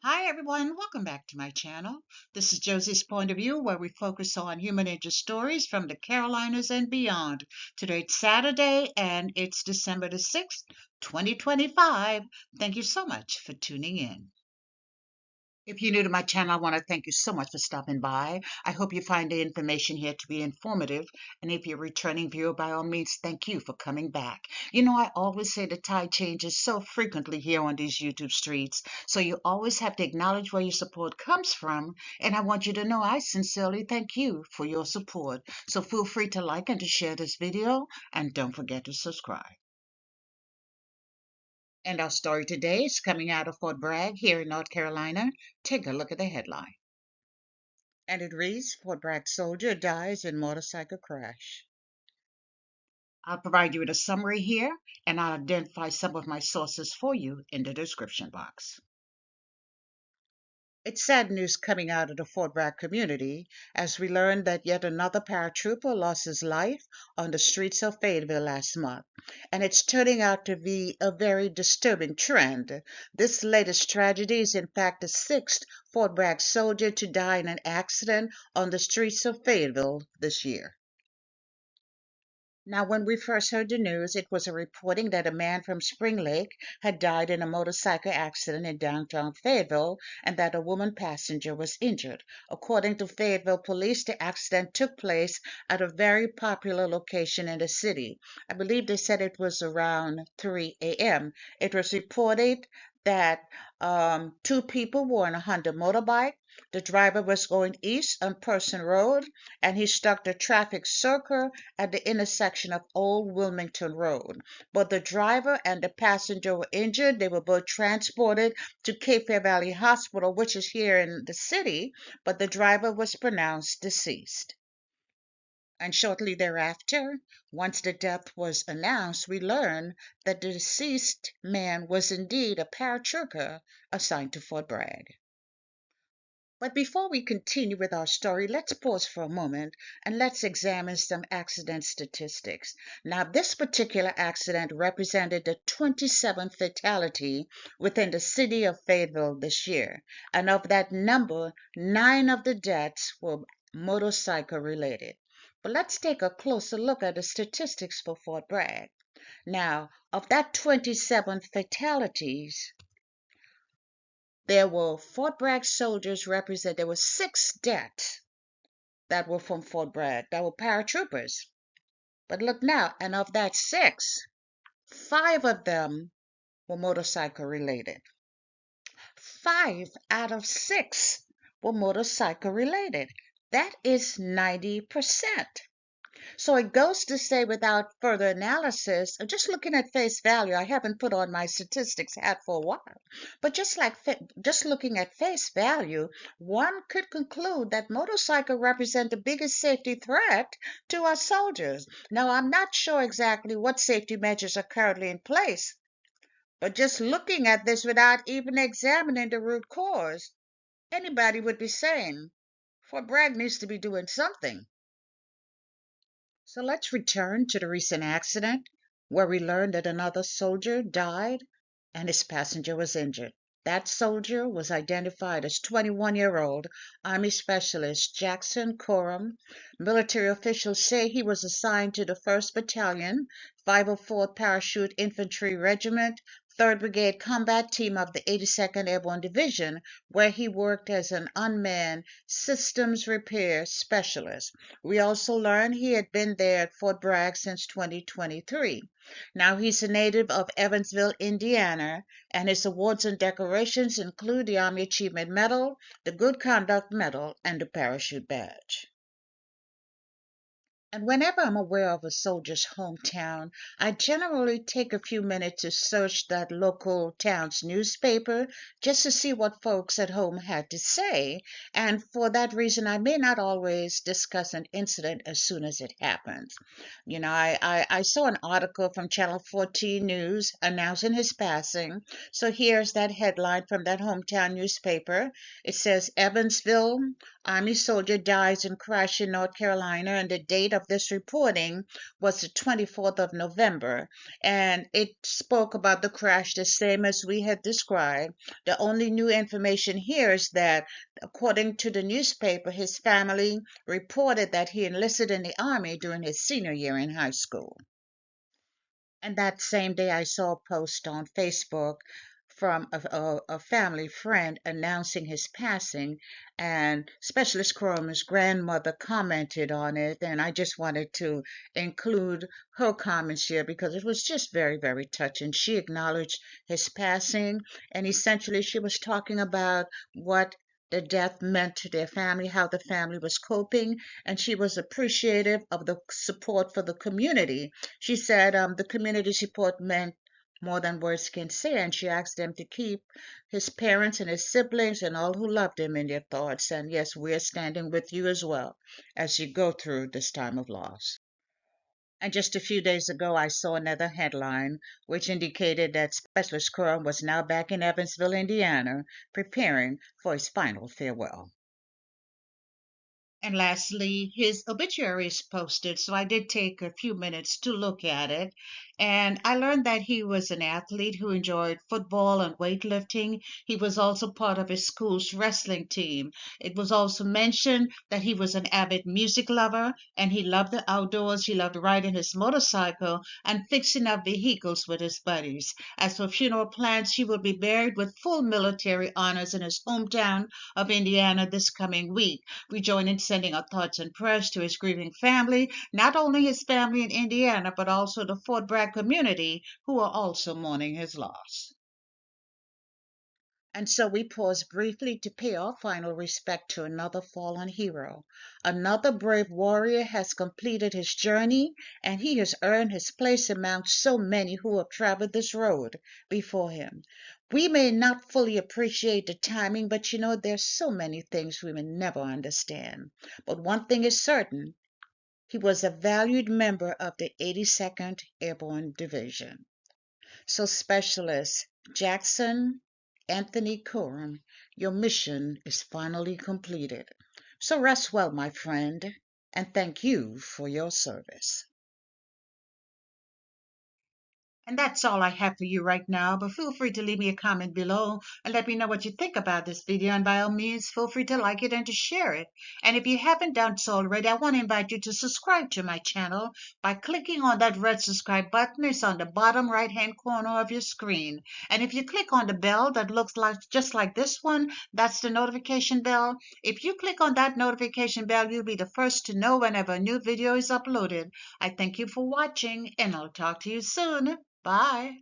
Hi everyone, welcome back to my channel. This is Josie's Point of View, where we focus on human interest stories from the Carolinas and beyond. Today's Saturday and it's December the 6th, 2025. Thank you so much for tuning in. If you're new to my channel, I want to thank you so much for stopping by. I hope you find the information here to be informative. And if you're a returning viewer, by all means, thank you for coming back. You know, I always say the tide changes so frequently here on these YouTube streets. So you always have to acknowledge where your support comes from. And I want you to know I sincerely thank you for your support. So feel free to like and to share this video. And don't forget to subscribe. And our story today is coming out of Fort Bragg here in North Carolina. Take a look at the headline. And it reads, Fort Bragg soldier dies in motorcycle crash. I'll provide you with a summary here, and I'll identify some of my sources for you in the description box. It's sad news coming out of the Fort Bragg community as we learned that yet another paratrooper lost his life on the streets of Fayetteville last month. And it's turning out to be a very disturbing trend. This latest tragedy is in fact the sixth Fort Bragg soldier to die in an accident on the streets of Fayetteville this year. Now, when we first heard the news, it was a reporting that a man from Spring Lake had died in a motorcycle accident in downtown Fayetteville and that a woman passenger was injured. According to Fayetteville police, the accident took place at a very popular location in the city. I believe they said it was around 3 a.m. It was reported that two people were on a Honda motorbike. The driver was going east on Person Road, and he struck the traffic circle at the intersection of Old Wilmington Road. But the driver and the passenger were injured. They were both transported to Cape Fear Valley Hospital, which is here in the city, but the driver was pronounced deceased. And shortly thereafter, once the death was announced, we learned that the deceased man was indeed a paratrooper assigned to Fort Bragg. But before we continue with our story, let's pause for a moment and let's examine some accident statistics. Now, this particular accident represented the 27th fatality within the city of Fayetteville this year. And of that number, 9 of the deaths were motorcycle related. But let's take a closer look at the statistics for Fort Bragg. Now, of that 27 fatalities, there were Fort Bragg soldiers represent. There were 6 deaths that were from Fort Bragg, that were paratroopers. But look now, and of that 6, 5 of them were motorcycle related. 5 out of 6 were motorcycle related. That is 90%. So it goes to say, without further analysis, just looking at face value, I haven't put on my statistics hat for a while, but just looking at face value, one could conclude that motorcycles represent the biggest safety threat to our soldiers. Now, I'm not sure exactly what safety measures are currently in place, but just looking at this without even examining the root cause, anybody would be saying Fort Bragg needs to be doing something. So let's return to the recent accident where we learned that another soldier died and his passenger was injured. That soldier was identified as 21-year-old Army Specialist Jackson Corum. Military officials say he was assigned to the 1st Battalion, 504th Parachute Infantry Regiment, 3rd Brigade Combat Team of the 82nd Airborne Division, where he worked as an unmanned systems repair specialist. We also learned he had been there at Fort Bragg since 2023. Now, he's a native of Evansville, Indiana, and his awards and decorations include the Army Achievement Medal, the Good Conduct Medal, and the Parachute Badge. And whenever I'm aware of a soldier's hometown, I generally take a few minutes to search that local town's newspaper just to see what folks at home had to say. And for that reason, I may not always discuss an incident as soon as it happens. You know, I saw an article from Channel 14 News announcing his passing. So here's that headline from that hometown newspaper. It says, Evansville Army soldier dies in crash in North Carolina, and the date of this reporting was the 24th of November. And it spoke about the crash the same as we had described. The only new information here is that, according to the newspaper, his family reported that he enlisted in the Army during his senior year in high school. And that same day, I saw a post on Facebook from a family friend announcing his passing, and Specialist Corum's grandmother commented on it, and I just wanted to include her comments here because it was just very, very touching. She acknowledged his passing, and essentially she was talking about what the death meant to their family, how the family was coping, and she was appreciative of the support for the community. She said the community support meant more than words can say, and she asked them to keep his parents and his siblings and all who loved him in their thoughts. And yes, we're standing with you as well as you go through this time of loss. And just a few days ago, I saw another headline which indicated that Specialist Corum was now back in Evansville, Indiana, preparing for his final farewell. And lastly, his obituary is posted, so I did take a few minutes to look at it. And I learned that he was an athlete who enjoyed football and weightlifting. He was also part of his school's wrestling team. It was also mentioned that he was an avid music lover and he loved the outdoors. He loved riding his motorcycle and fixing up vehicles with his buddies. As for funeral plans, he will be buried with full military honors in his hometown of Indiana this coming week. We join in sending our thoughts and prayers to his grieving family, not only his family in Indiana, but also the Fort Bragg community who are also mourning his loss. And so we pause briefly to pay our final respect to another fallen hero. Another brave warrior has completed his journey, and he has earned his place among so many who have traveled this road before him. We may not fully appreciate the timing, but there's so many things we may never understand. But one thing is certain, he was a valued member of the 82nd Airborne Division. So, Specialist Jackson Anthony Corum, your mission is finally completed. So rest well, my friend, and thank you for your service. And that's all I have for you right now, but feel free to leave me a comment below and let me know what you think about this video, and by all means, feel free to like it and to share it. And if you haven't done so already, I want to invite you to subscribe to my channel by clicking on that red subscribe button. It's on the bottom right-hand corner of your screen. And if you click on the bell that looks like just like this one, that's the notification bell. If you click on that notification bell, you'll be the first to know whenever a new video is uploaded. I thank you for watching, and I'll talk to you soon. Bye.